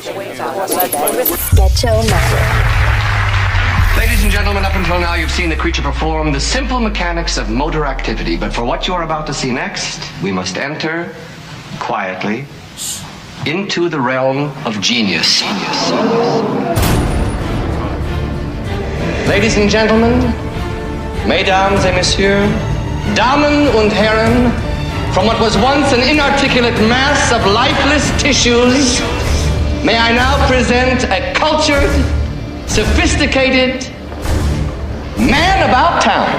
Ladies and gentlemen, up until now you've seen the creature perform the simple mechanics of motor activity, but for what you are about to see next, we must enter quietly into the realm of genius. Ladies and gentlemen, mesdames et messieurs, Damen und Herren, from what was once an inarticulate mass of lifeless tissues, may I now present a cultured, sophisticated man about town.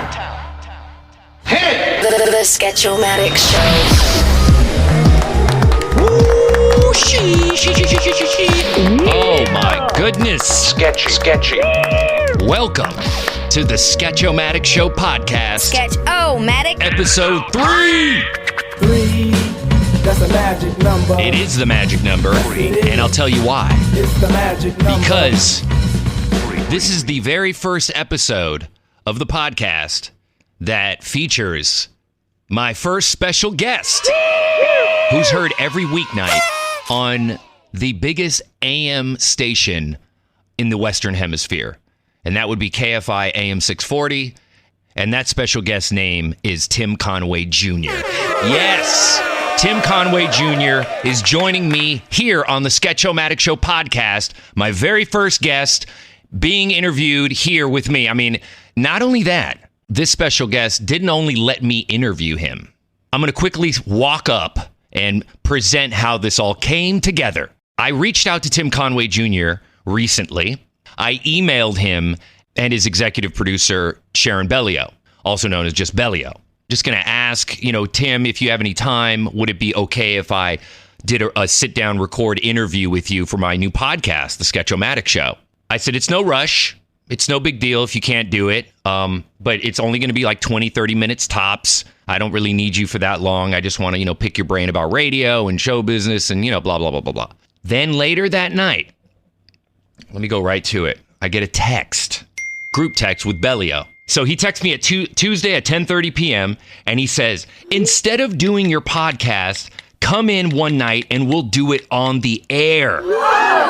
Hit it! The Sketch-O-Matic Show. Oh my goodness. Sketchy. Welcome to the Sketch-O-Matic Show podcast. Sketch-O-Matic. Episode 3. 3, that's a magic number. It is the magic number, and I'll tell you why. It's the magic number. Because this is the very first episode of the podcast that features my first special guest, who's heard every weeknight on the biggest AM station in the Western Hemisphere. And that would be KFI AM640. And that special guest name is Tim Conway Jr. Yes, Tim Conway Jr. is joining me here on the Sketch-O-Matic Show podcast. My very first guest being interviewed here with me. I mean, not only that, this special guest didn't only let me interview him. I'm going to quickly walk up and present how this all came together. I reached out to Tim Conway Jr. recently. I emailed him and his executive producer, Sheron Bellio, also known as just Bellio. Just going to ask, Tim, if you have any time, would it be okay if I did a sit-down record interview with you for my new podcast, The Sketch-O-Matic Show? I said, it's no rush. It's no big deal if you can't do it. But it's only going to be like 20, 30 minutes tops. I don't really need you for that long. I just want to, pick your brain about radio and show business and, blah, blah, blah, blah, blah. Then later that night, let me go right to it. I get a text, group text with Bellio. So he texts me at Tuesday at 10:30 p.m. and he says, instead of doing your podcast, come in one night and we'll do it on the air.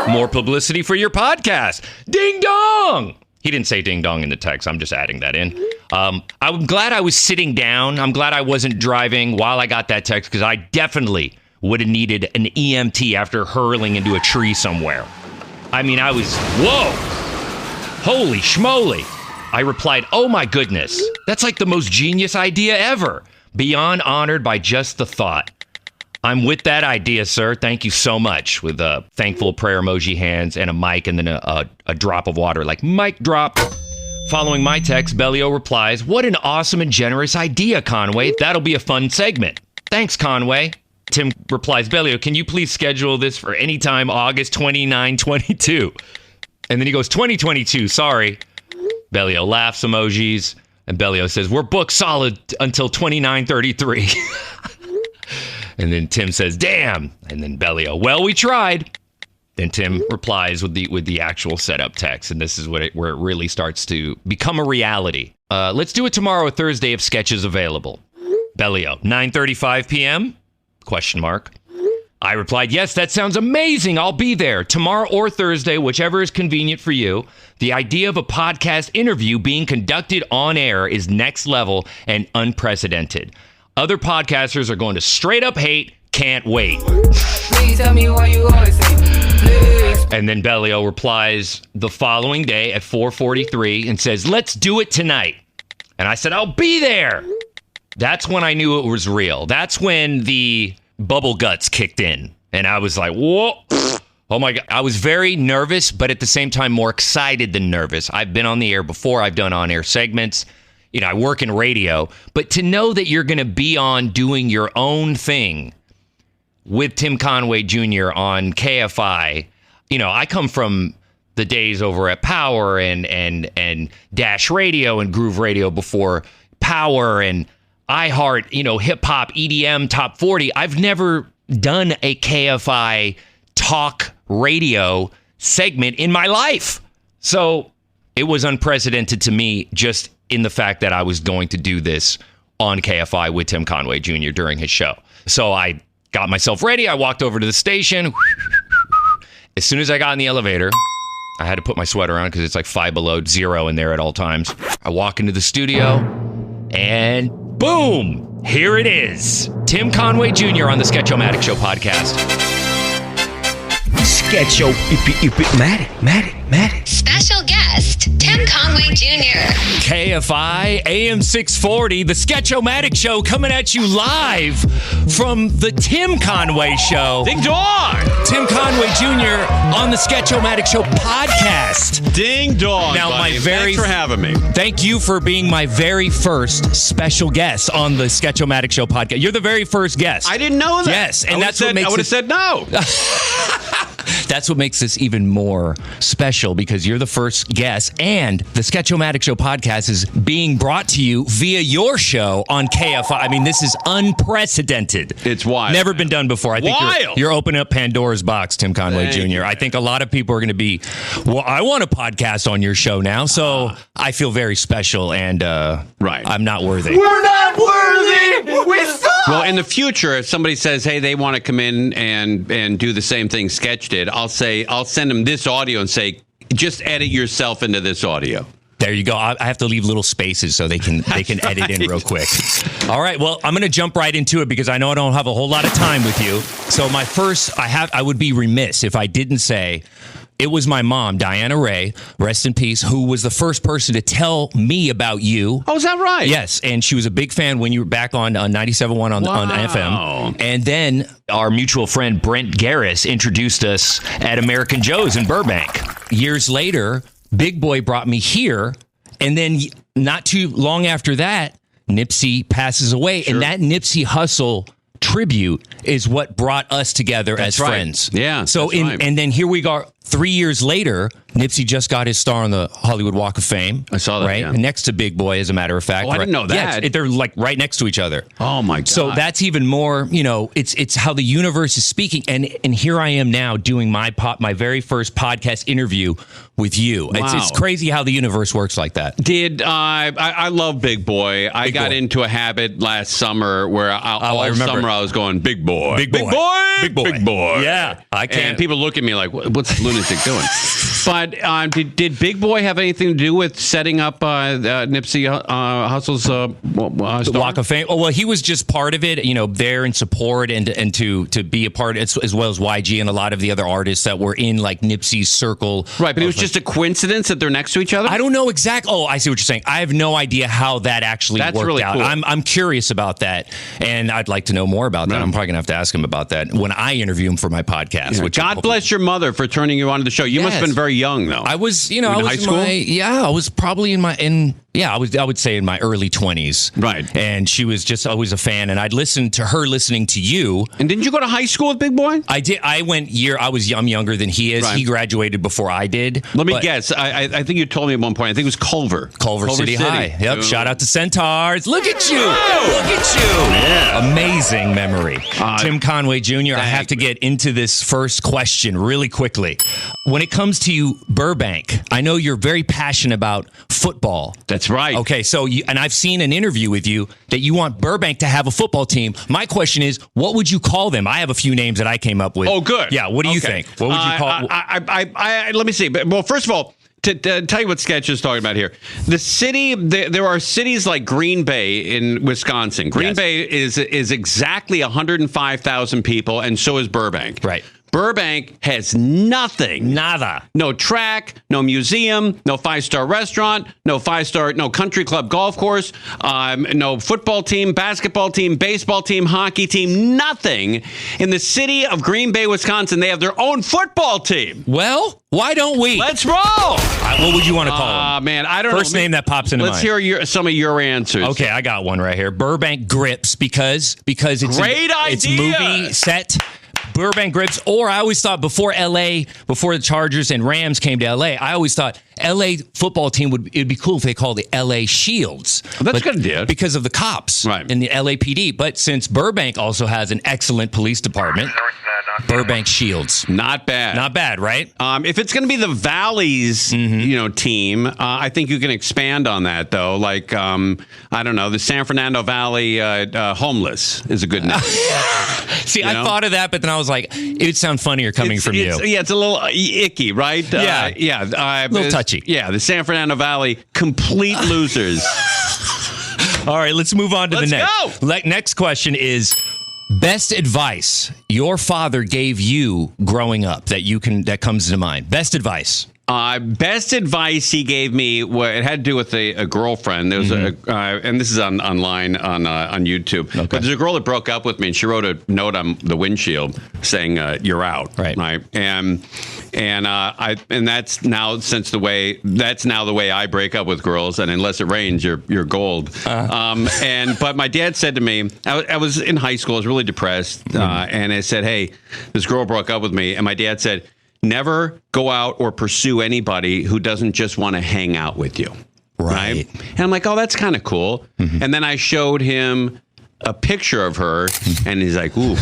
More publicity for your podcast. Ding dong. He didn't say ding dong in the text. I'm just adding that in. I'm glad I was sitting down. I'm glad I wasn't driving while I got that text because I definitely would have needed an EMT after hurling into a tree somewhere. I mean, I was, whoa, holy schmoly. I replied, oh my goodness, that's like the most genius idea ever. Beyond honored by just the thought. I'm with that idea, sir. Thank you so much. With a thankful prayer emoji hands and a mic and then a drop of water, like mic drop. Following my text, Bellio replies, what an awesome and generous idea, Conway. That'll be a fun segment. Thanks, Conway. Tim replies, Bellio, can you please schedule this for any time August 29, 22? And then he goes, 2022, sorry. Bellio laughs emojis. And Bellio says, we're booked solid until 29:33. And then Tim says, damn. And then Bellio, well, we tried. Then Tim replies with the actual setup text. And this is where it really starts to become a reality. Let's do it tomorrow or Thursday if sketch is available. Bellio, 9:35 p.m.? Question mark. I replied, yes, that sounds amazing. I'll be there tomorrow or Thursday, whichever is convenient for you. The idea of a podcast interview being conducted on air is next level and unprecedented. Other podcasters are going to straight up hate. Can't wait. Please tell me why you always say, please. And then Bellio replies the following day at 4:43 and says, let's do it tonight. And I said, I'll be there. That's when I knew it was real. That's when the bubble guts kicked in. And I was like, whoa. Oh my God. I was very nervous, but at the same time, more excited than nervous. I've been on the air before. I've done on-air segments. I work in radio. But to know that you're going to be on doing your own thing with Tim Conway Jr. on KFI, I come from the days over at Power and Dash Radio and Groove Radio before Power and iHeart, hip hop, EDM, top 40. I've never done a KFI talk radio segment in my life. So it was unprecedented to me just in the fact that I was going to do this on KFI with Tim Conway Jr. during his show. So I got myself ready. I walked over to the station as soon as I got in the elevator, I had to put my sweater on because it's like 5 below zero in there at all times. I walk into the studio and boom, here it is. Tim Conway Jr. on the Sketch-O-Matic Show podcast. Sketch-O-Matic. Special guest, Tim Conway Jr. KFI AM640, the Sketch-O-Matic Show, coming at you live from the Tim Conway Show. Ding dong! Tim Conway Jr. on the Sketch-O-Matic Show podcast. Ding dong, Now, buddy. my very Thanks for having me. Thank you for being my very first special guest on the Sketch-O-Matic Show podcast. You're the very first guest. I didn't know that. Yes, and that's what I makes would have said no. That's what makes this even more special because you're the first guest, and the Sketch-O-Matic Show podcast is being brought to you via your show on KFI. I mean, this is unprecedented. It's wild. Never been done before. I think you're opening up Pandora's box, Tim Conway Thank Jr. you. I think a lot of people are going to be, well, I want a podcast on your show now, so I feel very special, and Right. I'm not worthy. We're not worthy. We suck. Well, in the future, if somebody says, "Hey, they want to come in and do the same thing Sketch did," I'll send them this audio and say, "Just edit yourself into this audio." There you go. I have to leave little spaces so they can edit in real quick. All right. Well, I'm going to jump right into it because I know I don't have a whole lot of time with you. So I would be remiss if I didn't say it was my mom, Diana Ray, rest in peace, who was the first person to tell me about you. Oh, is that right? Yes, and she was a big fan when you were back on 97.1 on FM. And then our mutual friend Brent Garris introduced us at American Joe's in Burbank. Years later, Big Boy brought me here, and then not too long after that, Nipsey passes away, and that Nipsey Hussle tribute is what brought us together as friends. Yeah. So and then here we go. 3 years later, Nipsey just got his star on the Hollywood Walk of Fame. I saw that, right yeah. next to Big Boy, as a matter of fact. Oh, I didn't know that. Yeah, they're like right next to each other. Oh my God. So that's even more. It's how the universe is speaking, and here I am now doing my very first podcast interview with you. Wow. It's crazy how the universe works like that. I love Big Boy. I got into a habit last summer where all summer I was going, Big Boy. Big Boy. Big Boy. Big Boy. Big Boy. Yeah, I can't. And people look at me like, what's the lunatic doing? But did Big Boy have anything to do with setting up Nipsey Hussle's The Walk of Fame. Oh, well, he was just part of it, there in support and to be a part, as well as YG and a lot of the other artists that were in like Nipsey's circle. Right, but it was just a coincidence that they're next to each other? I don't know exactly. Oh, I see what you're saying. I have no idea how that actually worked really out. Cool. I'm curious about that, and I'd like to know more about that. I'm probably going to have to ask him about that when I interview him for my podcast. Yeah, God bless your mother for turning you on to the show. You must have been very young, though. I was, in high school? I was probably I would say in my early 20s. Right. And she was just always a fan, and I'd listen to her listening to you. And didn't you go to high school with Big Boy? I did. I'm younger than he is. Right. He graduated before I did. Let me guess. I think you told me at one point. I think it was Culver City High. Yep. Ooh. Shout out to Centaurs. Look at you. Look at you. Yeah. Amazing memory. Tim Conway Jr., I have to get into this first question really quickly. When it comes to Burbank, I know you're very passionate about football. That's right. Okay, so and I've seen an interview with you that you want Burbank to have a football team. My question is, what would you call them? I have a few names that I came up with. Oh, good. Yeah, what do you think? What would you call? Let me see. Well, first of all, to tell you what Sketch is talking about here, the city. There are cities like Green Bay in Wisconsin. Green Bay is exactly 105,000 people, and so is Burbank. Right. Burbank has nothing. Nada. No track, no museum, no five-star restaurant, no country club golf course, no football team, basketball team, baseball team, hockey team, nothing. In the city of Green Bay, Wisconsin, they have their own football team. Well, why don't we? Let's roll. What would you want to call them? Man, I don't know. First name that pops into mind. Let's hear some of your answers. Okay, I got one right here. Burbank Grips because it's great idea. It's movie set. Burbank Grips, or I always thought before the Chargers and Rams came to LA, I always thought LA football team it'd be cool if they called the LA Shields. That's a good idea. Because of the cops right. and the LAPD. But since Burbank also has an excellent police department, Burbank Shields. Not bad. Not bad, right? If it's going to be the Valley's, team, I think you can expand on that, though. Like, I don't know, the San Fernando Valley Homeless is a good name. See, I thought of that, but then I was like, it would sound funnier coming from you. Yeah, it's a little icky, right? Yeah. A little touchy. Yeah, the San Fernando Valley, complete losers. All right, let's move on to the next. Go. Next question is best advice your father gave you growing up that comes to mind. Best advice. Best advice he gave me, it had to do with a girlfriend. There was and this is online on YouTube. Okay. But there's a girl that broke up with me, and she wrote a note on the windshield saying, "You're out." Right. And that's now the way I break up with girls. And unless it rains, you're gold. But my dad said to me, I was in high school, I was really depressed, and I said, "Hey, this girl broke up with me," and my dad said, never go out or pursue anybody who doesn't just want to hang out with you. Right. And I'm like, oh, that's kind of cool. And then I showed him a picture of her, and he's like, ooh,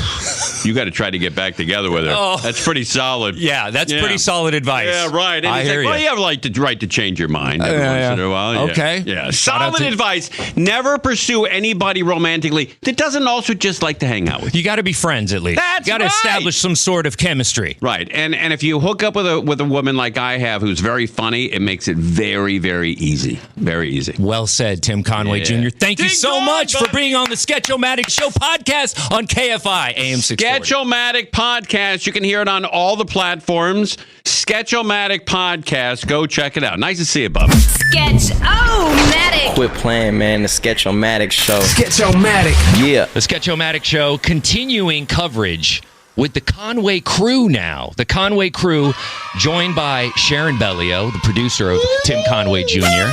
you got to try to get back together with her. Oh. That's pretty solid. Yeah, that's pretty solid advice. Yeah, right. And I he's hear like, well, you. you have the right to change your mind every once in a while. Yeah. Okay. Yeah, solid advice. Never pursue anybody romantically that doesn't also just like to hang out with you. You got to be friends at least. That's You got to establish some sort of chemistry. Right. And if you hook up with a woman like I have who's very funny, it makes it very, very easy. Very easy. Well said, Tim Conway Jr. Thank you so much for being on the Sketch-O-Matic Show podcast on KFI AM640. Sketch-O-Matic podcast. You can hear it on all the platforms. Sketch-O-Matic podcast. Go check it out. Nice to see you, Bubba. Sketch-O-Matic. Quit playing, man. The Sketch-O-Matic Show. Sketch-O-Matic. Yeah. The Sketch-O-Matic Show continuing coverage with the Conway crew now. The Conway crew joined by Sheron Bellio, the producer of Tim Conway Jr.,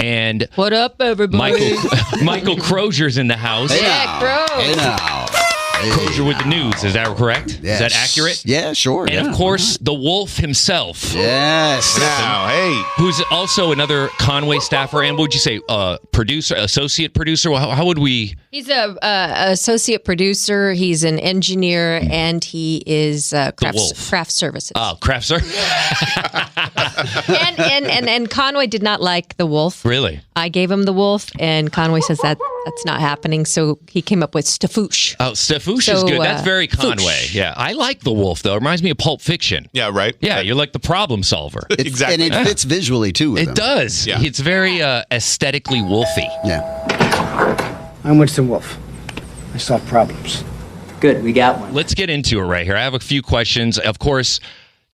and what up, everybody? Michael Crozier's in the house. Yeah, bro. Hey now. Crozier with the news. Is that correct? Yes. Is that accurate? Yeah, sure. And of course, the Wolf himself. Yes. Now, hey. Who's also another Conway staffer. And what would you say? Producer, associate producer? How would we? He's a associate producer. He's an engineer, and he is craft services. Oh, craft services. and Conway did not like the Wolf. Really? I gave him the Wolf, and Conway says that's not happening. So he came up with Foosh. Oh, Foosh is good. That's very Conway. Foosh. Yeah, I like the Wolf though. It reminds me of Pulp Fiction. Yeah, right. Yeah, you're like the problem solver. Exactly. And it fits visually too. With It him. does. Yeah. It's very aesthetically wolfy. Yeah. I'm Winston Wolf. I solve problems. Good, we got one. Let's get into it right here. I have a few questions. Of course,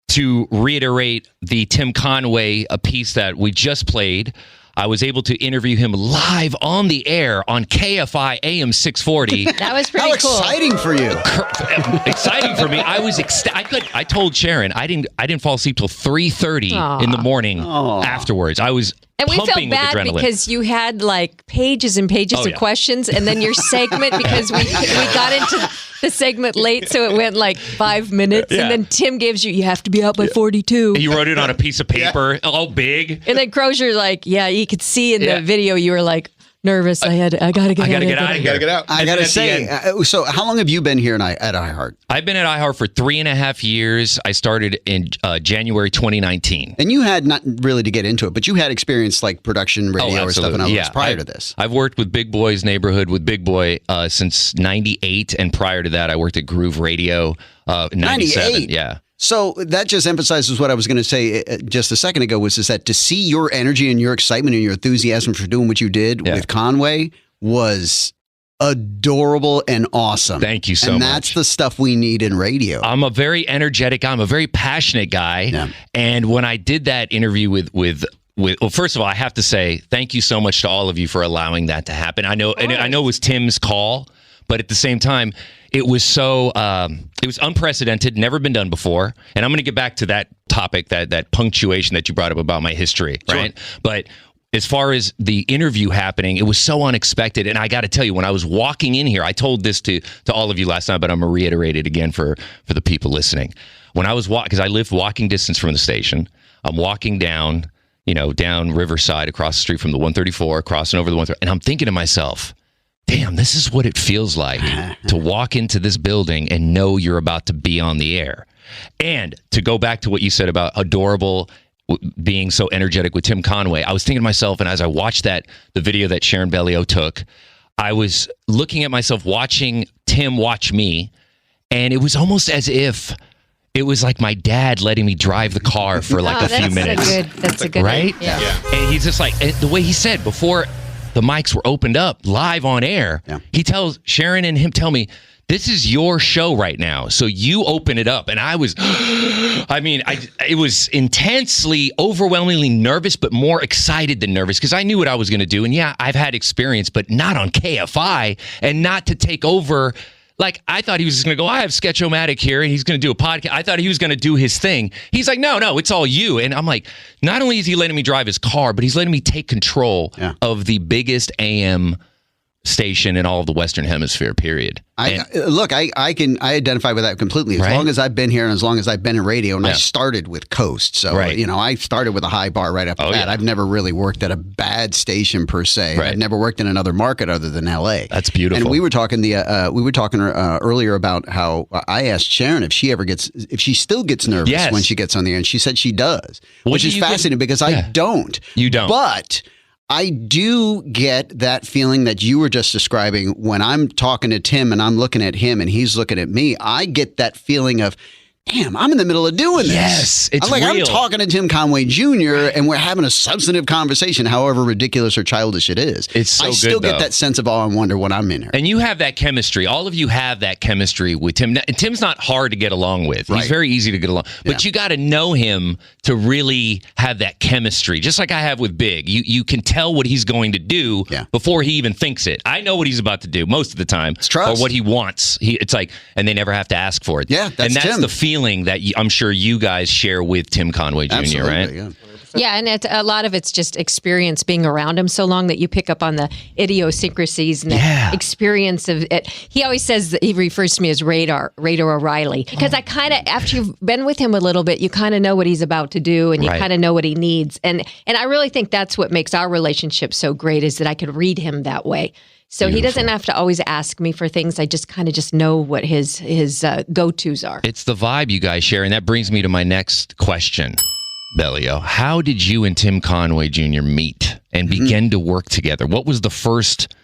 to reiterate the Tim Conway piece that we just played, I was able to interview him live on the air on KFI AM640. That was pretty How cool. exciting for you. Exciting for me. I was I told Sheron I didn't fall asleep till 3:30 in the morning afterwards. I was And we felt pumping with bad adrenaline. because you had like pages and pages of questions, and then your segment, because we got into the segment late, so it went like 5 minutes, and then Tim gives you have to be out by 42. You wrote it on a piece of paper, all big. And then Crozier's like, yeah, you could see in the video you were like nervous. I gotta get out of here. Gotta get out. I got to say, so how long have you been here at iHeart? I've been at iHeart for 3.5 years. I started in January 2019. And you had, not really to get into it, but you had experience like production, radio, or stuff and others prior to this. I've worked with Big Boy's Neighborhood with Big Boy since 98. And prior to that, I worked at Groove Radio 97. 98? Yeah. So that just emphasizes what I was going to say just a second ago, is that to see your energy and your excitement and your enthusiasm for doing what you did with Conway was adorable and awesome. Thank you so much. And that's the stuff we need in radio. I'm a very energetic guy. I'm a very passionate guy. Yeah. And when I did that interview with well, first of all, I have to say thank you so much to all of you for allowing that to happen. I know it was Tim's call, but at the same time, it was so it was unprecedented, never been done before. And I'm going to get back to that topic, that punctuation that you brought up about my history, right? But as far as the interview happening, it was so unexpected. And I got to tell you, when I was walking in here, I told this to all of you last night, but I'm going to reiterate it again for the people listening. When I was because I live walking distance from the station, I'm walking down, down Riverside, across the street from the 134, crossing over the 134, and I'm thinking to myself, damn, this is what it feels like to walk into this building and know you're about to be on the air. And to go back to what you said about adorable being so energetic with Tim Conway, I was thinking to myself, and as I watched the video that Sheron Bellio took, I was looking at myself watching Tim watch me, And it was almost as if it was like my dad letting me drive the car for like a few minutes. That's a good right? Yeah. And he's just like, the way he said before the mics were opened up live on air, he tells Sheron and him, tell me, this is your show right now, so you open it up. And I was, it was intensely, overwhelmingly nervous, but more excited than nervous because I knew what I was going to do. And yeah, I've had experience, but not on KFI and not to take over. Like, I thought he was just going to go, I have Sketch-O-Matic here, and he's going to do a podcast. I thought he was going to do his thing. He's like, no, it's all you. And I'm like, not only is he letting me drive his car, but he's letting me take control of the biggest AM station in all of the Western Hemisphere, period. I identify with that completely. As long as I've been here and as long as I've been in radio, and I started with Coast. So, I started with a high bar right after that. I've never really worked at a bad station per se. I've never worked in another market other than LA. That's beautiful. And we were talking earlier about how I asked Sheron if she still gets nervous when she gets on the air, and she said she does, which is fascinating because I don't. You don't. But I do get that feeling that you were just describing when I'm talking to Tim and I'm looking at him and he's looking at me. I get that feeling of, damn, I'm in the middle of doing this. Yes, it's real. I'm talking to Tim Conway Jr. and we're having a substantive conversation, however ridiculous or childish it is. It's so good, I still get that sense of awe and wonder when I'm in here. And you have that chemistry. All of you have that chemistry with Tim. And Tim's not hard to get along with. He's very easy to get along. But you got to know him to really have that chemistry, just like I have with Big. You can tell what he's going to do before he even thinks it. I know what he's about to do most of the time. It's trust. Or what he wants. It's like, and they never have to ask for it. Yeah, that's Tim. the feeling that I'm sure you guys share with Tim Conway Jr., Absolutely, right? Yeah. Yeah, and a lot of it's just experience being around him so long that you pick up on the idiosyncrasies and the experience of it. He always says that he refers to me as Radar O'Reilly, because I kind of, after you've been with him a little bit, you kind of know what he's about to do and you kind of know what he needs. And I really think that's what makes our relationship so great, is that I could read him that way. So he doesn't have to always ask me for things. I just kind of just know what his go-tos are. It's the vibe you guys share, and that brings me to my next question, Bellio. How did you and Tim Conway Jr. meet and begin to work together? What was the first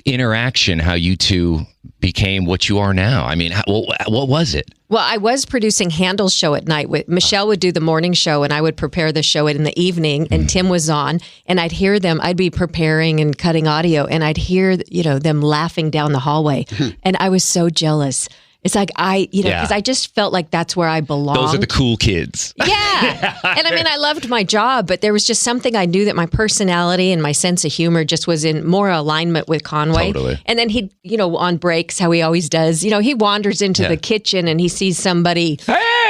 interaction, how you two became what you are now? I mean, what was it? Well, I was producing Handel's show at night. Michelle would do the morning show, and I would prepare the show in the evening, and Tim was on, and I'd hear them. I'd be preparing and cutting audio, and I'd hear, them laughing down the hallway, and I was so jealous. It's like because I just felt like that's where I belonged. Those are the cool kids. Yeah. And I mean, I loved my job, but there was just something I knew that my personality and my sense of humor just was in more alignment with Conway. Totally. And then he, on breaks, how he always does, he wanders into the kitchen and he sees somebody,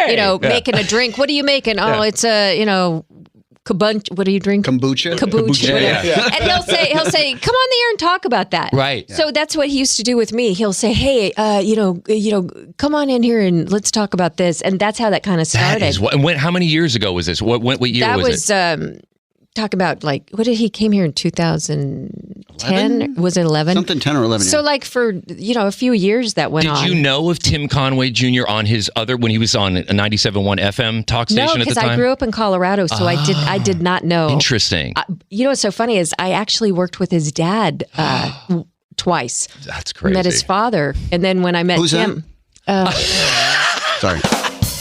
making a drink. What are you making? Oh, it's a, what do you drink? Kombucha. Whatever. Yeah. And he'll say, come on the air and talk about that. Right. So that's what he used to do with me. He'll say, hey, come on in here and let's talk about this. And that's how that kind of started. How many years ago was this? What year was it? Talk about he came here in 2010? Was it 11? Something 10 or 11. So for, a few years that went on. Did you know of Tim Conway Jr. on his when he was on a 97.1 FM talk station at the time? No, because I grew up in Colorado, so I did not know. Interesting. What's so funny is I actually worked with his dad twice. That's crazy. Met his father, and then when I met Tim. Sorry.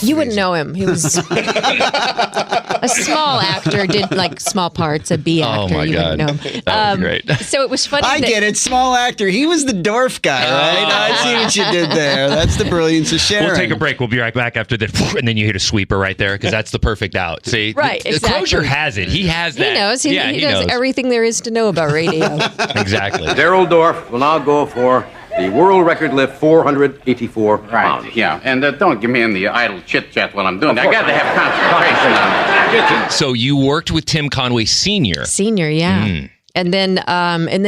You wouldn't know him. He was a small actor, did small parts, a B actor. Oh my God. Wouldn't know him. That would be great. So it was funny. I get it. Small actor. He was the dwarf guy, right? I see what you did there. That's the brilliance of Sheron. We'll take a break. We'll be right back after this. And then you hit a sweeper right there because that's the perfect out. See? Right, exactly. Crozier has it. He has that. He knows. He knows everything there is to know about radio. Exactly. Daryl Dorff will now go for the world record lift, 484 pounds. Right, yeah. And don't give me in the idle chit-chat while I'm doing that. I got to have concentration on it. So you worked with Tim Conway Senior. Senior, yeah. And then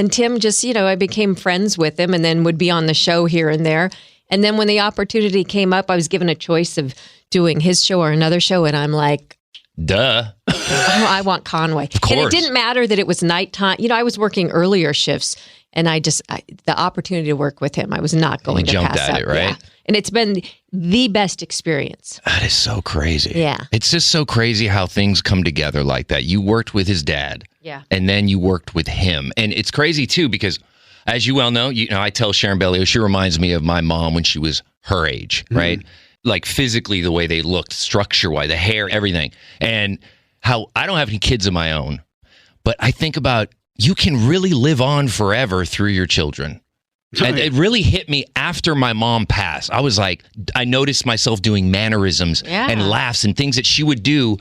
Tim just, I became friends with him and then would be on the show here and there. And then when the opportunity came up, I was given a choice of doing his show or another show. And I'm like, duh. I want Conway. Of course. And it didn't matter that it was nighttime. I was working earlier shifts. And the opportunity to work with him, I was not going to pass up. It, right? Yeah. And it's been the best experience. That is so crazy. Yeah. It's just so crazy how things come together like that. You worked with his dad. Yeah. And then you worked with him. And it's crazy, too, because as you well know, I tell Sheron Bellio, she reminds me of my mom when she was her age, right? Like physically, the way they looked, structure-wise, the hair, everything. And how I don't have any kids of my own, but I think about you can really live on forever through your children. And it really hit me after my mom passed. I was like, I noticed myself doing mannerisms and laughs and things that she would do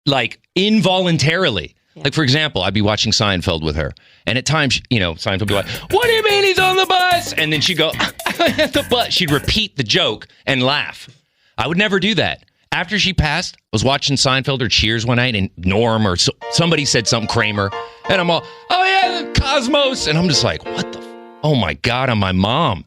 like involuntarily. Yeah. Like, for example, I'd be watching Seinfeld with her. And at times, Seinfeld would be like, what do you mean he's on the bus? And then she'd go, at the bus. She'd repeat the joke and laugh. I would never do that. After she passed, I was watching Seinfeld or Cheers one night, and Norm or somebody said something, Kramer. And I'm all, oh yeah, the Cosmos. And I'm just like, what the oh my God, I'm my mom.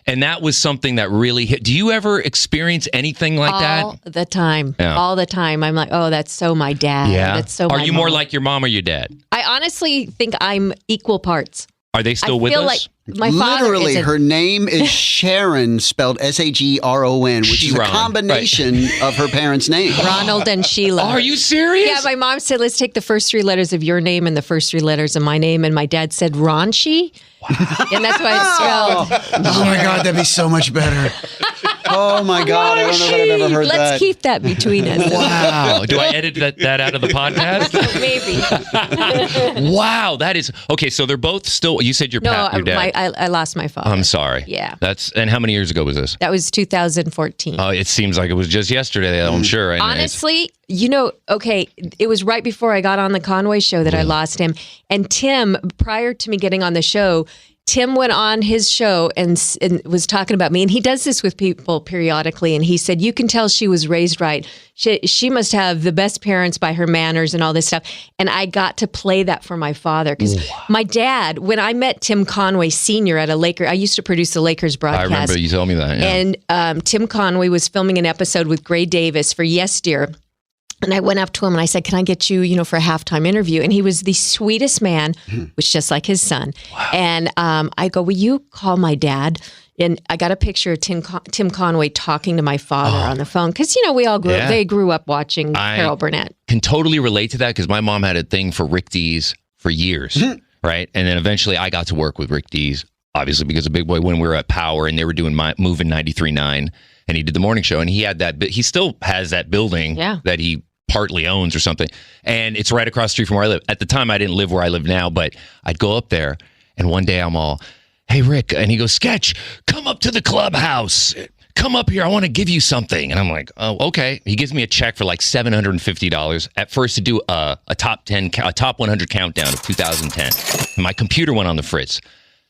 And that was something that really hit. Do you ever experience anything like that? All the time. Yeah. All the time. I'm like, oh, that's so my dad. Yeah. That's so Are my you mom. more like your mom or your dad? I honestly think I'm equal parts. Are they still with us? Like my father literally, her name is Sheron, spelled Sharon, which is a combination of her parents' names. Ronald and Sheila. Are you serious? Yeah, my mom said, let's take the first 3 letters of your name and the first 3 letters of my name. And my dad said, Ronchi. Wow. And that's why it's spelled. Oh my God, that'd be so much better. Oh my God, I don't know that I've ever heard that. Let's keep that between us. Wow. Do I edit that out of the podcast? Maybe. Wow, that is okay. So they're both still. You said your dad. I lost my father. I'm sorry. Yeah. And how many years ago was this? That was 2014. Oh, it seems like it was just yesterday. I'm sure. And honestly, it was right before I got on the Conway show that I lost him. And Tim, prior to me getting on the show, Tim went on his show and was talking about me. And he does this with people periodically. And he said, you can tell she was raised right. She must have the best parents by her manners and all this stuff. And I got to play that for my father. Because my dad, when I met Tim Conway Senior at a Laker, I used to produce the Lakers broadcast. I remember you told me that. Yeah. And Tim Conway was filming an episode with Gray Davis for Yes Dear. And I went up to him and I said, can I get you, for a halftime interview? And he was the sweetest man, which just like his son. Wow. And I go, will you call my dad? And I got a picture of Tim Conway talking to my father on the phone. Because, we all grew up watching Carol Burnett. Can totally relate to that because my mom had a thing for Rick Dees for years, right? And then eventually I got to work with Rick Dees, obviously because of Big Boy when we were at Power and they were doing Moving 93.9. And he did the morning show, and he had that. He still has that building that he partly owns or something, and it's right across the street from where I live. At the time, I didn't live where I live now, but I'd go up there, and one day I'm all, "Hey, Rick," and he goes, "Sketch, come up to the clubhouse. Come up here. I want to give you something." And I'm like, "Oh, okay." He gives me a check for like $750 at first to do a top 100 countdown of 2010. And my computer went on the fritz.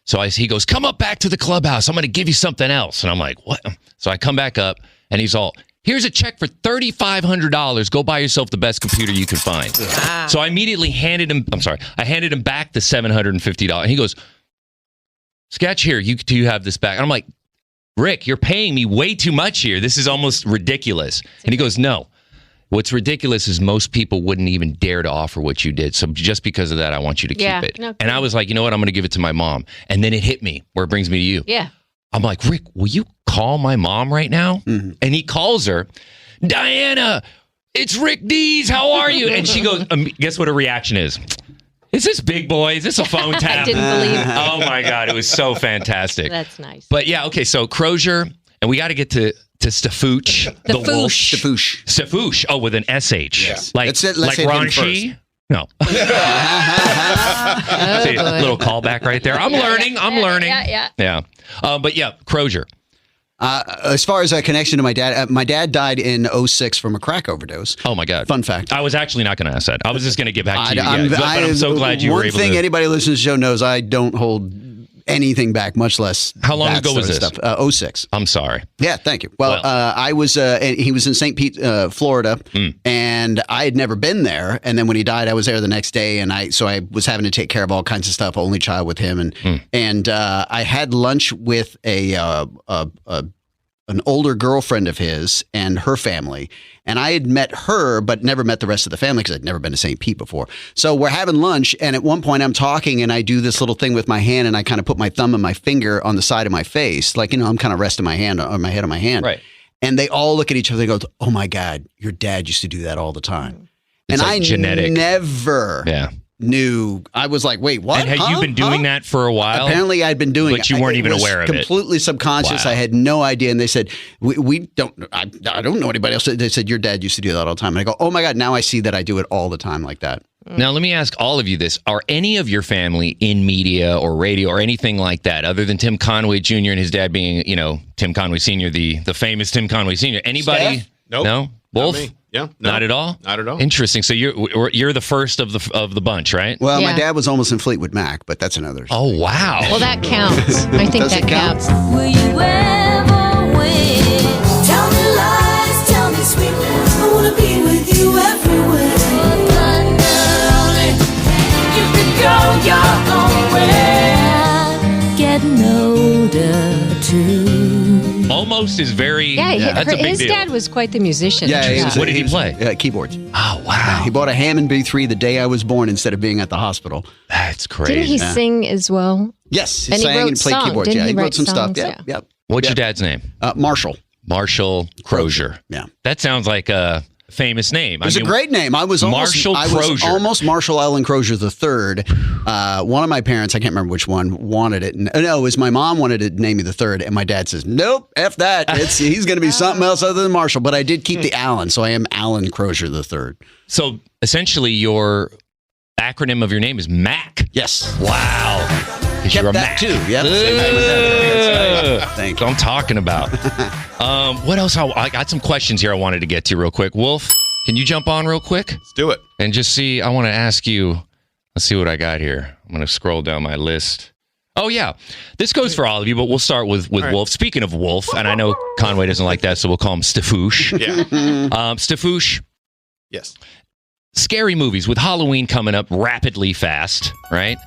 So he goes, "Come up back to the clubhouse. I'm going to give you something else." And I'm like, "What?" So I come back up, and he's all, "Here's a check for $3,500. Go buy yourself the best computer you can find." Ah. So I immediately handed him back the $750. And he goes, "Sketch here. Do you have this back?" And I'm like, "Rick, you're paying me way too much here. This is almost ridiculous." And he goes, "No. What's ridiculous is most people wouldn't even dare to offer what you did. So just because of that, I want you to keep it." No, and I was like, you know what? I'm going to give it to my mom. And then it hit me where it brings me to you. Yeah. I'm like, "Rick, will you call my mom right now?" Mm-hmm. And he calls her. "Diana, it's Rick Dees. How are you?" And she goes, guess what her reaction is? "Is this Big Boy? Is this a phone tap?" I didn't believe it. Oh my God. It was so fantastic. That's nice. But yeah, okay. So Crozier, and we got to get to Stefoosh. The Foosh. Stefoosh. Stefoosh. Oh, with an SH. Yeah. Like, let's like hit him Ronchi? first. No. See, a little callback right there. I'm learning. Yeah. But yeah, Crozier. As far as a connection to my dad died in 2006 from a crack overdose. Oh my God. Fun fact. I was actually not going to ask that. I was just going to get back to you. But I'm so glad you were able to. One thing anybody listening to the show knows, I don't hold anything back, much less. How long ago was this? 2006. I'm sorry. Yeah, thank you. Well, I was, he was in St. Pete, Florida, and I had never been there. And then when he died, I was there the next day, and I was having to take care of all kinds of stuff. Only child with him, and I had lunch with an older girlfriend of his and her family. And I had met her, but never met the rest of the family because I'd never been to St. Pete before. So we're having lunch, and at one point I'm talking, and I do this little thing with my hand, and I kind of put my thumb and my finger on the side of my face. Like, I'm kind of resting my hand on my head on my hand. Right. And they all look at each other and go, "Oh my God, your dad used to do that all the time." It's and like I genetic. never knew. I was like, wait, what? And had you been doing that for a while? Apparently I'd been doing it. But you weren't even aware of it. Completely subconscious. Wow. I had no idea. And they said, we don't, I don't know anybody else. They said, your dad used to do that all the time. And I go, oh my God, now I see that I do it all the time like that. Now, let me ask all of you this. Are any of your family in media or radio or anything like that, other than Tim Conway Jr. and his dad being, Tim Conway Senior, the famous Tim Conway Senior? Anybody? Steph? Nope. No? Wolf? Not me. Yeah. No. Not at all? Not at all. Interesting. So you're the first of the bunch, right? Well, my dad was almost in Fleetwood Mac, but that's another story. Oh, wow. Well, that counts. I think Does that it count? counts. Will you ever win? Tell me lies, tell me sweet words. I wanna be with you everywhere. You can go your own way. Getting older too. Almost is very. Yeah, that's a big his deal. dad was quite the musician. What did he play? Keyboards. Oh, wow. He bought a Hammond B3 the day I was born instead of being at the hospital. That's crazy. Didn't he sing as well? Yes, he And he sang wrote and played songs. keyboards. Didn't Yeah, he he wrote write some stuff. songs? Yep. What's your dad's name? Marshall. Marshall Crozier. Yeah. That sounds like a famous name. It's a great name. I was Marshall almost Marshall Allen Crozier III. One of my parents, I can't remember which one, wanted it. No, it was my mom wanted to name me the third, and my dad says, nope, F that. He's going to be something else other than Marshall. But I did keep the Allen, so I am Allen Crozier III. So essentially, your acronym of your name is MAC. Yes. Wow. Kept You're a that Mac. too. Yep. Thank you. I'm talking about. What else? I got some questions here I wanted to get to real quick. Wolf, can you jump on real quick? Let's do it. And just see, I want to ask you, let's see what I got here. I'm going to scroll down my list. Oh, yeah. This goes for all of you, but we'll start with right. Wolf. Speaking of Wolf, and I know Conway doesn't like that, so we'll call him Stefoosh. Yeah. Stefoosh, Yes. scary movies with Halloween coming up rapidly fast, right?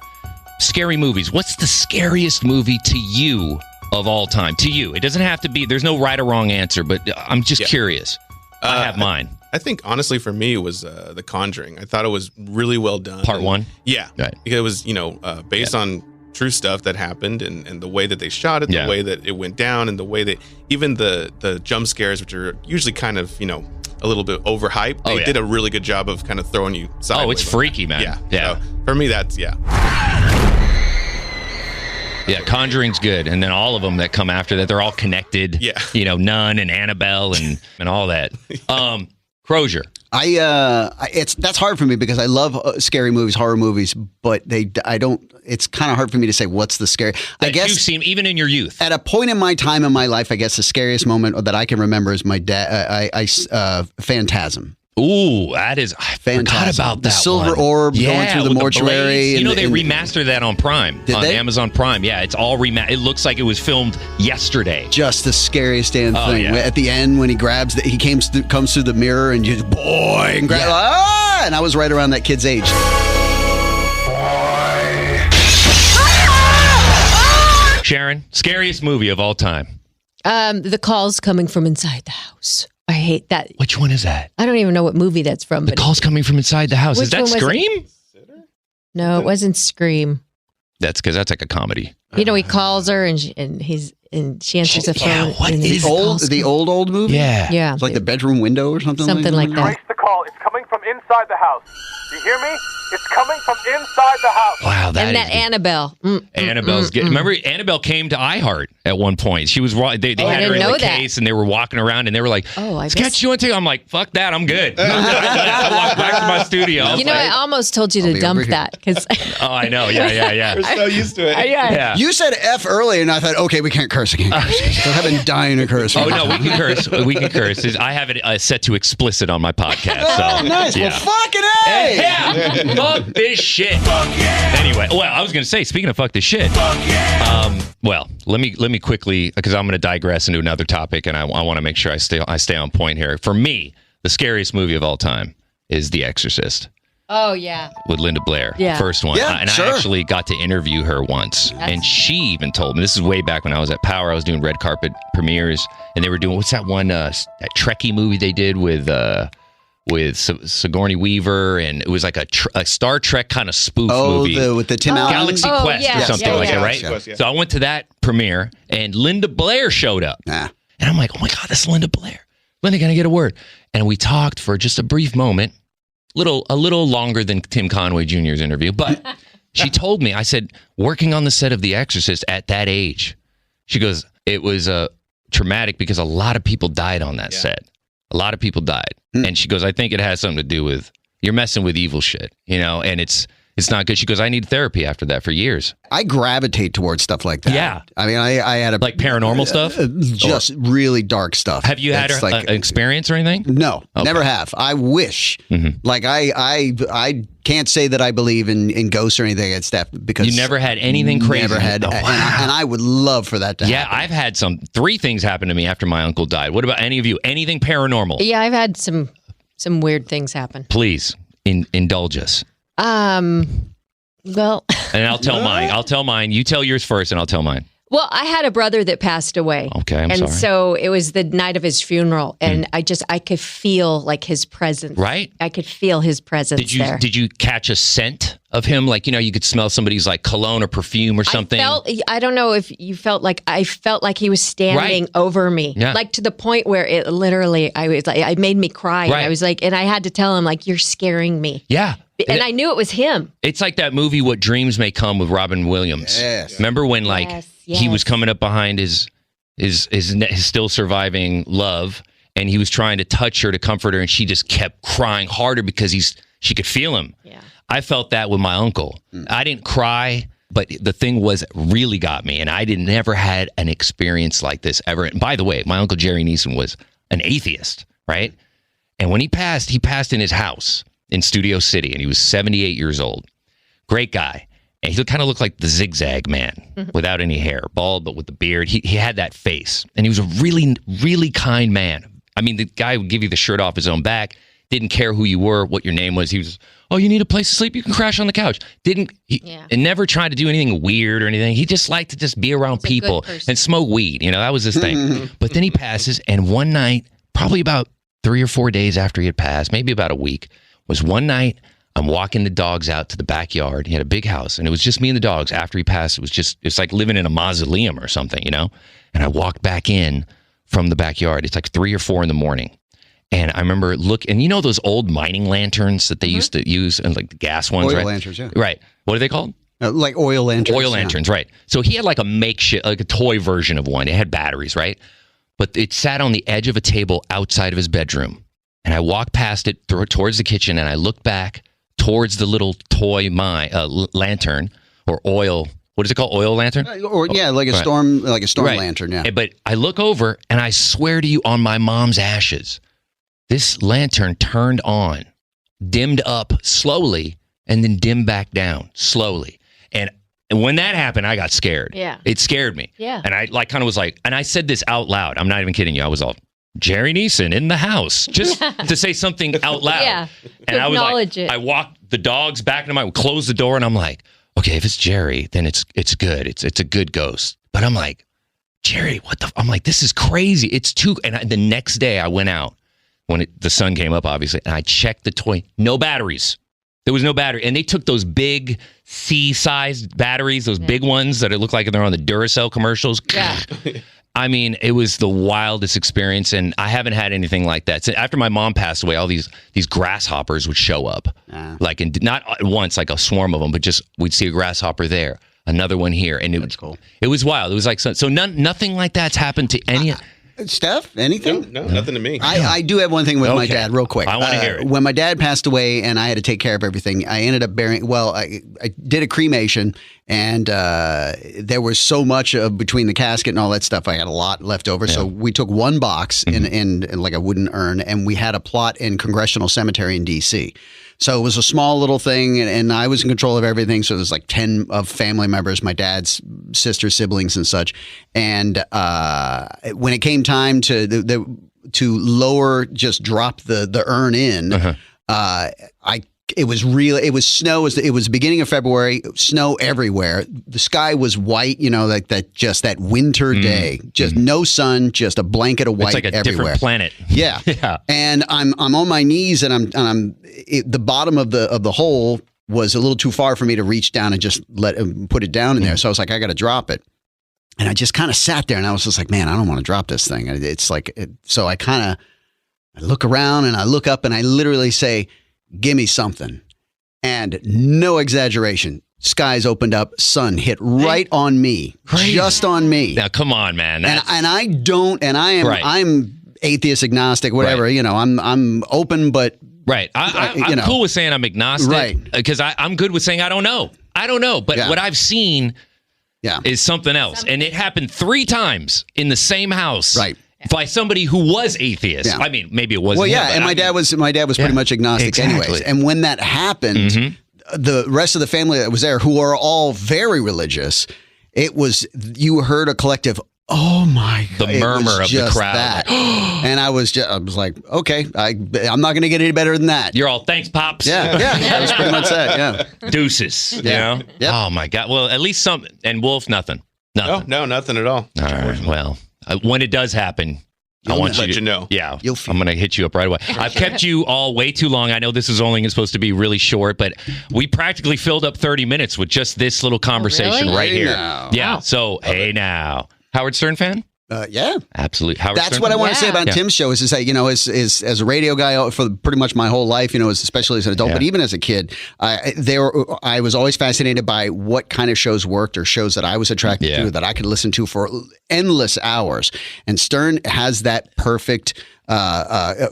Scary movies. What's the scariest movie to you of all time? To you. It doesn't have to be, there's no right or wrong answer, but I'm just curious. I have mine. I think, honestly, for me, it was The Conjuring. I thought it was really well done. Part one? Yeah. Right. Because it was, based on true stuff that happened and the way that they shot it, the way that it went down, and the way that even the jump scares, which are usually kind of, a little bit overhyped. They did a really good job of kind of throwing you sideways. Oh, it's freaky, man. Yeah. So for me, that's, Yeah, Conjuring's good. And then all of them that come after that, they're all connected. Yeah. Nun and Annabelle and all that. Crozier. That's hard for me because I love scary movies, horror movies, but it's kind of hard for me to say what's the scary. I guess you've seen even in your youth. At a point in my time in my life, I guess the scariest moment that I can remember is my dad. Phantasm. Ooh, that is I forgot about that. The silver one. orb going through the with mortuary. The they remastered that on Prime. Did they? Amazon Prime. Yeah, it's all remastered. It looks like it was filmed yesterday. Just the scariest damn thing. Yeah. At the end when he grabs he comes through the mirror and you boy and grab and I was right around that kid's age. Sheron, scariest movie of all time. The calls coming from inside the house. I hate that. Which one is that? I don't even know what movie that's from. The calls coming from inside the house. Is that Scream? No, it wasn't Scream. That's because that's like a comedy. He calls her and she answers the phone. What and is the old movie? Yeah. Yeah. It's like the bedroom window or something. Something like that. Trace the call. It's coming from inside the house. You hear me? It's coming from inside the house. Wow, and that Annabelle. Annabelle's good. Remember, Annabelle came to iHeart at one point. She was they had her in the case, and they were walking around, and they were like, "Sketch, you want to?" I'm like, "Fuck that, I'm good." I walked back to my studio. I almost told you to dump that because. Oh, I know. Yeah. We're so used to it. Yeah. You said F earlier, and I thought, okay, we can't curse again. I've been dying to curse. Oh no, we can curse. We can curse. I have it set to explicit on my podcast. So nice. Yeah. Well, fucking A. Yeah. Fuck this shit. Anyway, well, I was going to say, speaking of fuck this shit. Well, let me quickly, because I'm going to digress into another topic, and I want to make sure I stay on point here. For me, the scariest movie of all time is The Exorcist. Oh yeah. With Linda Blair, first one. Yeah, and sure. I actually got to interview her once, and she even told me, this is way back when I was at Power, I was doing red carpet premieres, and they were doing, what's that one, that Trekkie movie they did with Sigourney Weaver, and it was like a Star Trek kind of spoof movie. With the Tim Allen? Galaxy Quest or something like that, right? Quest, yeah. So I went to that premiere, and Linda Blair showed up. And I'm like, oh my God, that's Linda Blair. Linda, can I get a word? And we talked for just a brief moment. a little longer than Tim Conway Jr.'s interview, but she told me, I said, working on the set of The Exorcist at that age, she goes, it was traumatic because a lot of people died on that set. A lot of people died. And she goes, I think it has something to do with, you're messing with evil shit, and it's not good. She goes, I need therapy after that for years. I gravitate towards stuff like that. Yeah. I mean, I had like paranormal stuff? Just really dark stuff. Have you had an experience or anything? No, never have. I wish. Like, I can't say that I believe in ghosts or anything like that because you never had anything crazy. Never had. Oh, wow. and I would love for that to happen. Yeah, I've had 3 things happen to me after my uncle died. What about any of you? Anything paranormal? Yeah, I've had some weird things happen. Please indulge us. Well, and I'll tell mine. I'll tell mine. You tell yours first, and I'll tell mine. Well, I had a brother that passed away. Okay, I'm sorry. And so it was the night of his funeral, and I could feel like his presence. Right? I could feel his presence there. Did you catch a scent of him? Like, you could smell somebody's like cologne or perfume or something. I don't know if you felt like I felt like he was standing over me, like to the point where it literally, it made me cry. Right. And I was like, and I had to tell him like, you're scaring me. Yeah. And I knew it was him. It's like that movie, What Dreams May Come, with Robin Williams. Yes. Remember when he was coming up behind his still surviving love, and he was trying to touch her to comfort her, and she just kept crying harder because she could feel him. Yeah. I felt that with my uncle. I didn't cry, but the thing really got me, and I never had an experience like this ever. And by the way, my uncle Jerry Neeson was an atheist, right? And when he passed in his house in Studio City, and he was 78 years old. Great guy. And he kind of looked like the Zigzag Man without any hair, bald, but with the beard. He had that face, and he was a really, really kind man. I mean, the guy would give you the shirt off his own back, didn't care who you were, what your name was. He was, oh, you need a place to sleep? You can crash on the couch. And never tried to do anything weird or anything. He just liked to just be around people and smoke weed. That was his thing. But then he passes, and one night, probably about 3 or 4 days after he had passed, maybe about a week, was one night I'm walking the dogs out to the backyard. He had a big house, and it was just me and the dogs. After he passed, it's like living in a mausoleum or something, And I walked back in from the backyard. It's like 3 or 4 in the morning. And I remember and those old mining lanterns that they used to use, and like the gas ones, oil lanterns, yeah. Right. What are they called? Like oil lanterns. Oil lanterns, right. So he had like a makeshift, like a toy version of one. It had batteries, right? But it sat on the edge of a table outside of his bedroom. And I walked past it towards the kitchen, and I looked back towards the little toy lantern or oil. What is it called? Oil lantern? Like a storm lantern. Yeah. But I look over, and I swear to you, on my mom's ashes, this lantern turned on, dimmed up slowly, and then dimmed back down slowly. And when that happened, I got scared. Yeah. It scared me. Yeah. And I kind of was like, and I said this out loud. I'm not even kidding you. I was all, Jerry Neeson in the house, just to say something out loud. Yeah. And I was acknowledge like, it. I walked the dogs back into closed the door, and I'm like, okay, if it's Jerry, then it's good. It's a good ghost. But I'm like, Jerry, I'm like, this is crazy. It's too. And the next day I went out when the sun came up, obviously, and I checked the toy. No batteries. There was no battery. And they took those big C-sized batteries, those big ones that it looked like they're on the Duracell commercials. Yeah. I mean, it was the wildest experience, and I haven't had anything like that. So after my mom passed away, all these grasshoppers would show up, like not at once, like a swarm of them, but just we'd see a grasshopper there, another one here, and it was cool. It was wild. It was like so nothing like that's happened to any. Steph, anything? No, nothing to me. I do have one thing with my dad, real quick. I want to hear it. When my dad passed away and I had to take care of everything, I ended up I did a cremation, and there was so much between the casket and all that stuff. I had a lot left over. Yeah. So we took one box in like a wooden urn, and we had a plot in Congressional Cemetery in D.C. So it was a small little thing, and I was in control of everything. So there's like 10 of family members, my dad's sister, siblings, and such. And when it came time to drop the urn in, it was snow. It was the beginning of February, snow everywhere. The sky was white, like that winter day, just no sun, just a blanket of white everywhere. It's like a different planet. Yeah. Yeah. And I'm on my knees, and the bottom of the hole was a little too far for me to reach down and just put it down in there. So I was like, I got to drop it. And I just kind of sat there, and I was just like, man, I don't want to drop this thing. It's like, so I look around, and I look up, and I literally say, give me something. And no exaggeration. Skies opened up, sun hit right on me, just on me. Now, come on, man. I'm atheist, agnostic, whatever. Right. You know, I'm open, but I'm cool with saying I'm agnostic, right? Because I'm good with saying I don't know. But what I've seen, is something else, and it happened 3 times in the same house, right? By somebody who was atheist. I mean, maybe it wasn't. Well, yeah, and my dad was pretty much agnostic, anyways. And when that happened. The rest of the family that was there, who are all very religious, you heard a collective, oh my God. The murmur of the crowd. That. And I was like, okay, I'm not going to get any better than that. You're all, thanks, Pops. Yeah. That was pretty much that, yeah. Deuces, you know? Yep. Oh my God. Well, at least some, and Wolf, nothing. No, nothing at all. All right, well, when it does happen, I want let you know. Yeah, I'm going to hit you up right away. I've kept you all way too long. I know this is only supposed to be really short, but we practically filled up 30 minutes with just this little conversation right here. Now. Yeah. Wow. So, hey now. Howard Stern fan? Yeah. Absolutely. Howard That's Stern what fan? I want to say about Tim's show is that, you know, as a radio guy for pretty much my whole life, you know, especially as an adult, but even as a kid, I was always fascinated by what kind of shows worked or shows that I was attracted to that I could listen to for endless hours. And Stern has that perfect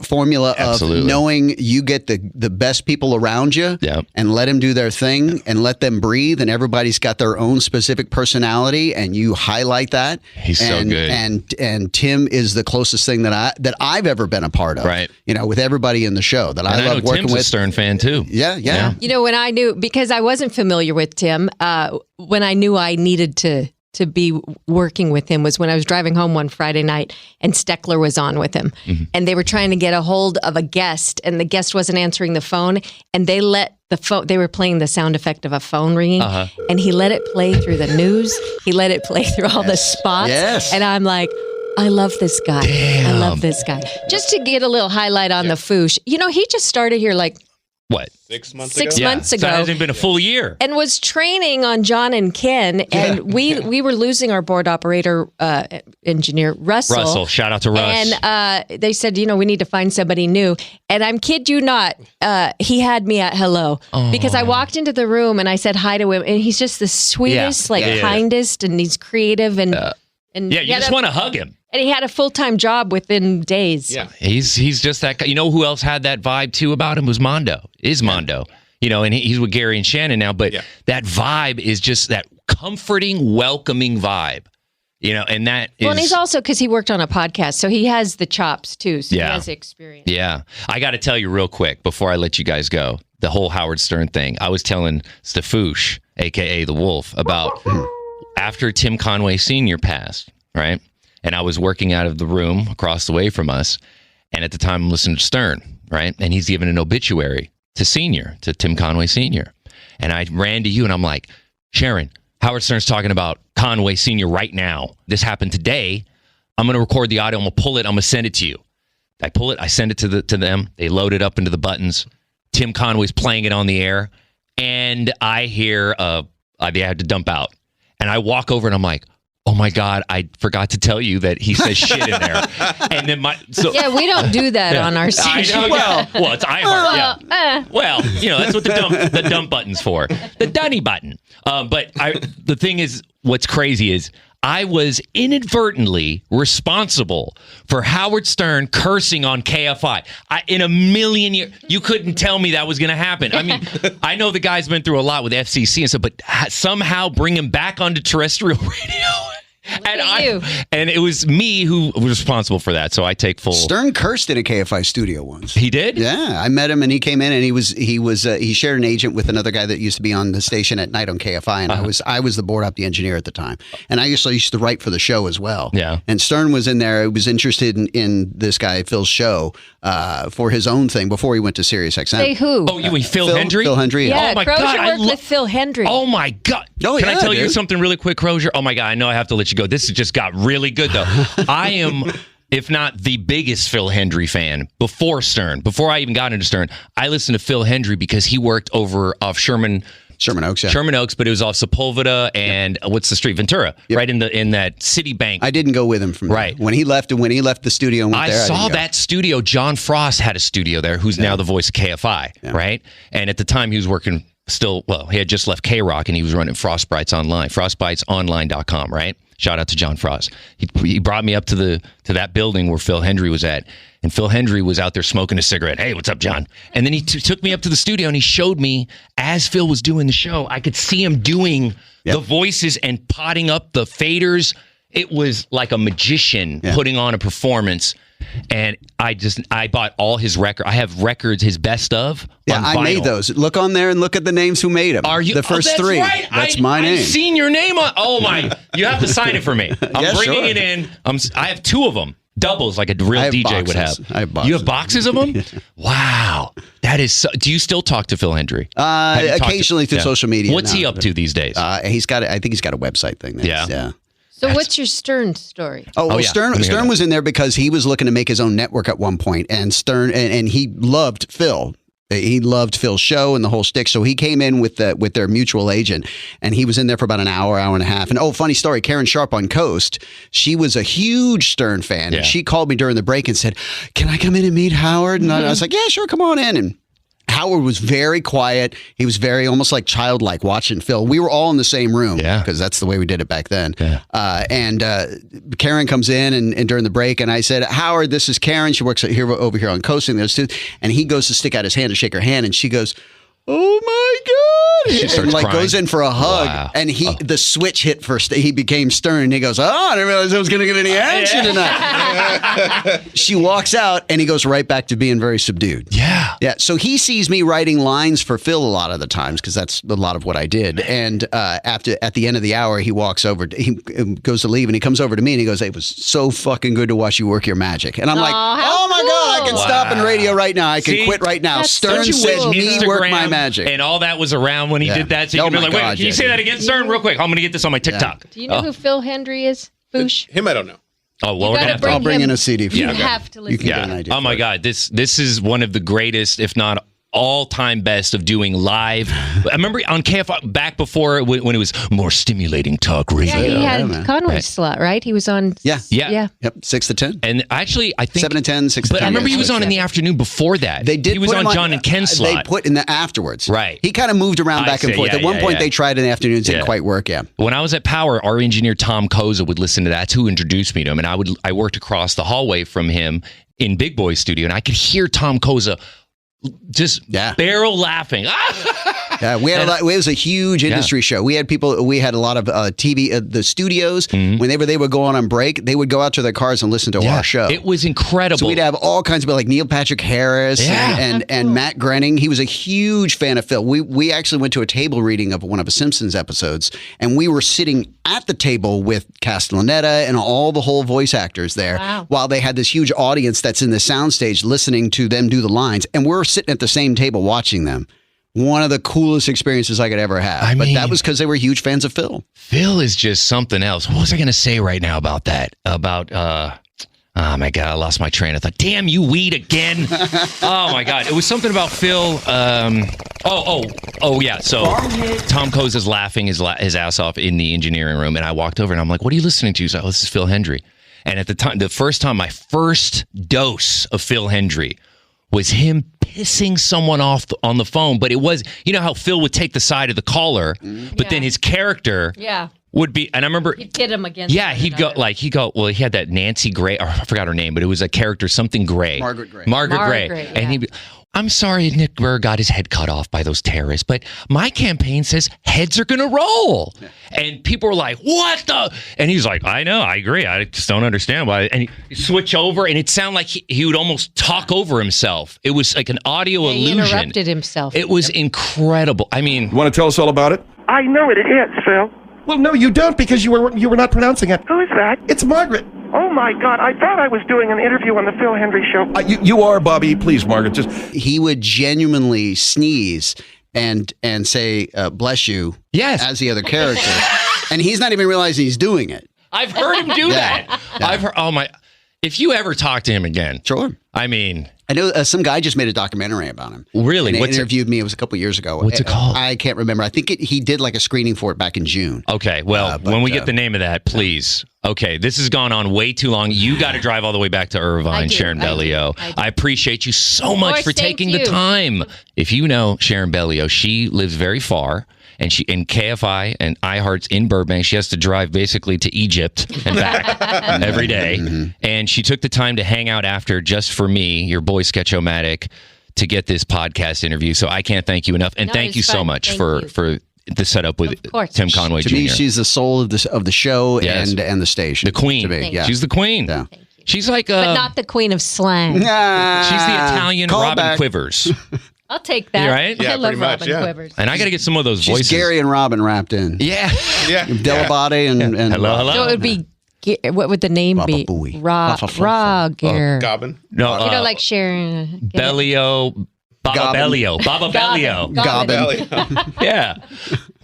formula of knowing you get the best people around you and let them do their thing and let them breathe, and everybody's got their own specific personality and you highlight that. He's so good. And Tim is the closest thing that I've ever been a part of. Right. You know, with everybody in the show that I love working Tim's with. A Stern fan too. Yeah. You know, when I knew, because I wasn't familiar with Tim, when I knew I needed to be working with him was when I was driving home one Friday night and Steckler was on with him. And they were trying to get a hold of a guest and the guest wasn't answering the phone, and they let the phone, they were playing the sound effect of a phone ringing, and he let it play through the news. He let it play through all the spots. And I'm like, I love this guy. I love this guy. Just to get a little highlight on the Foosh, you know, he just started here like, what? 6 months ago? 6 months ago. So it hasn't been a full year. And was training on John and Ken. And we were losing our board operator engineer, Russell. Shout out to Russ. And they said, you know, we need to find somebody new. And I'm kid you not, he had me at hello. Because I walked into the room and I said hi to him. And he's just the sweetest, kindest, and he's creative. And you just want to hug him. And he had a full-time job within days. Yeah, he's just that guy. You know who else had that vibe too about him was Mondo. Mondo. You know, and he's with Gary and Shannon now, but that vibe is just that comforting, welcoming vibe. You know, and that is... Well, and he's also, because he worked on a podcast, so he has the chops too, so he has the experience. Yeah. I got to tell you real quick before I let you guys go, the whole Howard Stern thing. I was telling Foosh, a.k.a. The Wolf, about after Tim Conway Senior passed, right? And I was working out of the room across the way from us. And at the time, I'm listening to Stern, right? And he's giving an obituary to Tim Conway Senior. And I ran to you and I'm like, Sheron, Howard Stern's talking about Conway Senior right now. This happened today. I'm going to record the audio. I'm going to pull it. I'm going to send it to you. I pull it. I send it to them. They load it up into the buttons. Tim Conway's playing it on the air. And I hear, they had to dump out. And I walk over and I'm like, oh my God, I forgot to tell you that he says shit in there. And then we don't do that on our station. Well, it's iHeart. Well, you know, that's what the dump button's for. The dunny button. But the thing is, what's crazy is I was inadvertently responsible for Howard Stern cursing on KFI. In a million years, you couldn't tell me that was going to happen. I mean, I know the guy's been through a lot with FCC and stuff, but somehow bring him back onto terrestrial radio. And it was me who was responsible for that, so I take full. Stern cursed in a KFI studio once. He did? Yeah, I met him and he came in and he shared an agent with another guy that used to be on the station at night on KFI, and I was the board op, the engineer at the time, and I used to write for the show as well. Yeah, and Stern was in there. He was interested in this guy Phil's show for his own thing before he went to Sirius XM. Say who? Oh, you mean Phil Hendry? Phil Hendry. Yeah, oh my Crozier God, worked with Phil Hendry. Oh my God! Can I tell you something really quick, Crozier? Oh my God, I know I have to let you go. This has just got really good though. I am, if not the biggest Phil Hendry fan before Stern. Before I even got into Stern, I listened to Phil Hendry because he worked over off Sherman Sherman Oaks, yeah. Sherman Oaks, but it was off Sepulveda and what's the street? Ventura, right in that Citibank. I didn't go with him from there. When he left the studio and went there. I saw that studio. John Frost had a studio there, who's now the voice of KFI, right? And at the time he was working he had just left K-Rock and he was running Frostbites Online, frostbitesonline.com, right? Shout out to John Frost. He brought me up to that building where Phil Hendrie was at. And Phil Hendrie was out there smoking a cigarette. Hey, what's up, John? And then he took me up to the studio and he showed me, as Phil was doing the show, I could see him doing the voices and potting up the faders. It was like a magician putting on a performance. And I bought all his records. I have records, his best of. Yeah, I made those. Look on there and look at the names who made them. Are you? The first three. Right. That's my name. I've seen your name on. Oh, my. You have to sign it for me. I'm bringing it in. I have two of them. Doubles like a real DJ would have. I have boxes. You have boxes of them? Wow. That is so, do you still talk to Phil Hendrie? Occasionally through social media. What's he up to these days? I think he's got a website thing. Yeah. So what's your Stern story? Stern was in there because he was looking to make his own network at one point, and Stern and he loved Phil. He loved Phil's show and the whole shtick, so he came in with their mutual agent, and he was in there for about an hour and a half. And funny story, Karen Sharp on Coast, she was a huge Stern fan, and she called me during the break and said, "Can I come in and meet Howard?" And I was like, "Yeah, sure, come on in." And Howard was very quiet. He was very almost like childlike watching Phil. We were all in the same room because that's the way we did it back then. Yeah. And Karen comes in and during the break, and I said, "Howard, this is Karen. She works over here on Coasting." There's two, and he goes to stick out his hand to shake her hand, and she goes, "Oh my God!" And like goes in for a hug, and the switch hit first. He became Stern, and he goes, "Oh, I didn't realize I was going to get any action tonight." She walks out, and he goes right back to being very subdued. Yeah. So he sees me writing lines for Phil a lot of the times because that's a lot of what I did. And at the end of the hour, he walks over. He goes to leave, and he comes over to me, and he goes, "It was so fucking good to watch you work your magic." And I'm like, "Oh my God, I can stop in radio right now. I can quit right now." Stern said me work my magic, and all that was around when he did that. So you can be like, "Wait, can you say that again, Stern, real quick? I'm going to get this on my TikTok." Do you know who Phil Hendrie is? Foosh? Him, I don't know. Oh, well, I'll bring in a CD for you. You have to listen. You can get an idea. Oh my God, this is one of the greatest, if not all-time best of doing live. I remember on KFI back before when it was more stimulating talk radio. Yeah, he had Conway slot, right? He was on. Yeah. Yep. 6 to 10. And actually, I think 7 to 10, 6 to 10. But I remember he was on in the afternoon before that. They did. He was on John and Ken's slot. They put in the afterwards. Right. He kind of moved around back and forth. At one point, they tried in the afternoons. Didn't quite work. Yeah. When I was at Power, our engineer Tom Koza would listen to that. That's who introduced me to him. And I worked across the hallway from him in Big Boy's studio, and I could hear Tom Koza just barrel laughing. Yeah, we had it was a huge industry show. We had people. We had a lot of TV. The studios, whenever they would go on break, they would go out to their cars and listen to our show. It was incredible. So we'd have all kinds of people like Neil Patrick Harris and Matt Groening. He was a huge fan of Phil. We actually went to a table reading of one of the Simpsons episodes, and we were sitting at the table with Castellaneta and all the whole voice actors there, while they had this huge audience that's in the soundstage listening to them do the lines, and we're sitting at the same table watching them. One of the coolest experiences I could ever have. But that was because they were huge fans of Phil. Phil is just something else. What was I going to say right now about that? About, oh my God, I lost my train of thought. Damn you, weed again. Oh my God. It was something about Phil. Yeah. So Tom Koza is laughing his ass off in the engineering room. And I walked over and I'm like, "What are you listening to?" He's like, "Oh, this is Phil Hendrie." And at the time, my first dose of Phil Hendrie was him pissing someone off on the phone. But it was, you know how Phil would take the side of the caller, but then his character would be, and I remember he'd pit him against. Yeah, he'd go. Well, he had that Nancy Gray, or I forgot her name, but it was a character, something Gray. Margaret Gray. Margaret Gray. And he'd be, "I'm sorry Nick Burr got his head cut off by those terrorists, but my campaign says heads are going to roll." And people were like, "What the?" And he's like, "I know, I agree. I just don't understand why." And he switch over, and it sounded like he would almost talk over himself. It was like an audio illusion. He interrupted himself. It was incredible. I mean, you want to tell us all about it? I know it is, Phil. Well, no, you don't, because you were not pronouncing it. Who is that? It's Margaret. Oh my God! I thought I was doing an interview on the Phil Hendrie show. You are, Bobby. Please, Margaret. He would genuinely sneeze and say "bless you" as the other character, and he's not even realizing he's doing it. I've heard him do that. I've heard. Oh my. If you ever talk to him again, sure. I mean, I know some guy just made a documentary about him. Really? And interviewed me. It was a couple years ago. What's it called? I can't remember. I think he did like a screening for it back in June. Okay. Well, when we get the name of that, please. Okay. This has gone on way too long. You got to drive all the way back to Irvine, Sheron Bellio. I appreciate you so much for taking the time. If you know Sheron Bellio, she lives very far. And she in KFI and iHeart's in Burbank. She has to drive basically to Egypt and back every day. And she took the time to hang out after just for me, your boy Sketch-O-Matic, to get this podcast interview. So I can't thank you enough. And thank you so much for the setup with Tim Conway Jr. To me, she's the soul of the show and the station. The queen. To me, She's the queen. Yeah. She's like but not the queen of slang. She's the Italian Robin Quivers. I'll take that. You right? I love Robin Quivers. And I got to get some of those voices. She's Gary and Robin wrapped in. Yeah. Delabate and hello. So it would be, what would the name be? Gobbin. No. You know, like Sharon. Bellio. Baba Bellio. Baba Bellio. Gobbin. Yeah.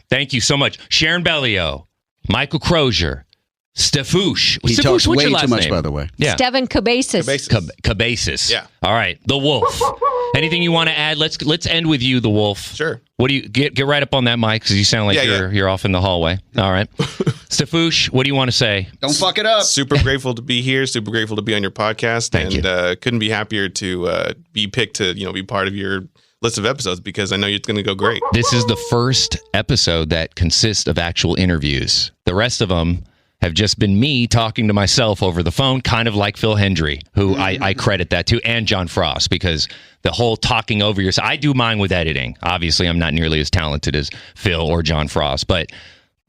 Thank you so much. Sheron Bellio. Michael Crozier. Foosh. He talks way too much, by the way. Yeah. Stefan Cabezas. Cabezas. Yeah. All right. The Wolf. Anything you want to add? Let's end with you, the Wolf. Sure. What do you get right up on that mic because you sound like you're off in the hallway. All right. Foosh, what do you want to say? Don't fuck it up. Super grateful to be here. Super grateful to be on your podcast. Thank you. Couldn't be happier to be picked to be part of your list of episodes because I know it's going to go great. This is the first episode that consists of actual interviews. The rest of them have just been me talking to myself over the phone, kind of like Phil Hendry, who I credit that to, and John Frost, because the whole talking over yourself, I do mine with editing. Obviously, I'm not nearly as talented as Phil or John Frost, but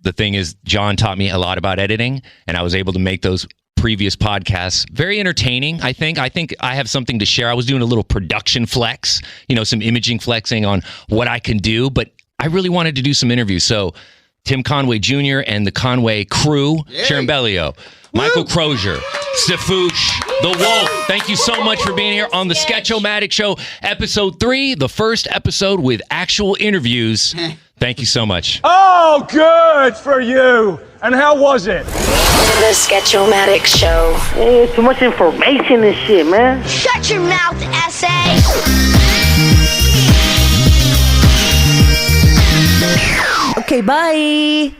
the thing is, John taught me a lot about editing, and I was able to make those previous podcasts very entertaining. I think I have something to share. I was doing a little production flex, some imaging flexing on what I can do, but I really wanted to do some interviews. So Tim Conway Jr. and the Conway crew, Sheron Bellio, Michael Crozier, Foosh, The Wolf. Thank you so much for being here on the Sketch-O-Matic Show, Episode 3, the first episode with actual interviews. Thank you so much. Oh, good for you. And how was it? The Sketch-O-Matic Show. Too much information and shit, man. Shut your mouth, essay. Okay, bye.